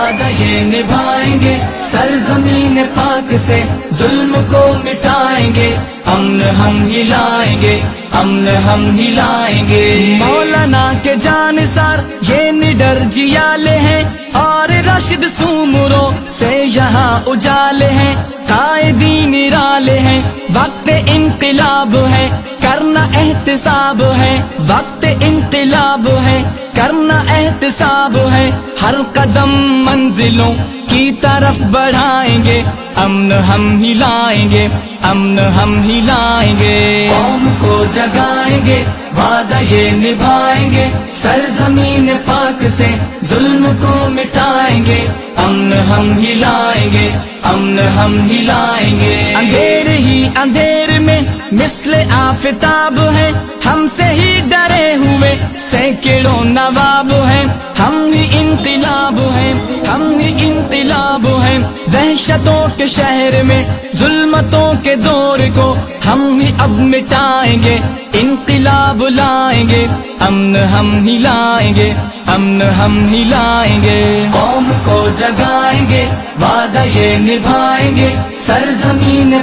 وعدہ یہ نبھائیں گے، سرزمین پاک سے ظلم کو مٹائیں گے، امن ہم ہلائیں گے، امن ہم ہلائیں گے۔ مولانا کے جانثار یہ نڈر جیالے ہیں، اور راشد سومروں سے یہاں اجالے ہیں، قائدین نرالے ہیں، وقت انقلاب ہے، کرنا احتساب ہے، وقت انقلاب ہے، کرنا احتساب ہے، ہر قدم منزلوں کی طرف بڑھائیں گے، امن ہم ہلائیں گے، امن ہم ہلائیں گے۔ قوم کو جگائیں گے، وعدہ یہ نبھائیں گے، سرزمین پاک سے ظلم کو مٹائیں گے، امن ہم ہلائیں گے، امن ہم ہلائیں گے۔ اندھیر ہی اندھیر میں مثل آفتاب ہے، ہم سے ہی ڈرے ہوئے سینکڑوں نواب ہیں، ہم ہی انقلاب ہیں، ہم ہی انقلاب ہیں، دہشتوں کے شہر میں ظلمتوں کے دور کو ہم ہی اب مٹائیں گے، انقلاب لائیں گے، امن ہم ہلائیں گے، امن ہم ہلائیں گے۔ قوم کو جگائیں گے، وعدہ یہ نبھائیں گے، سرزمین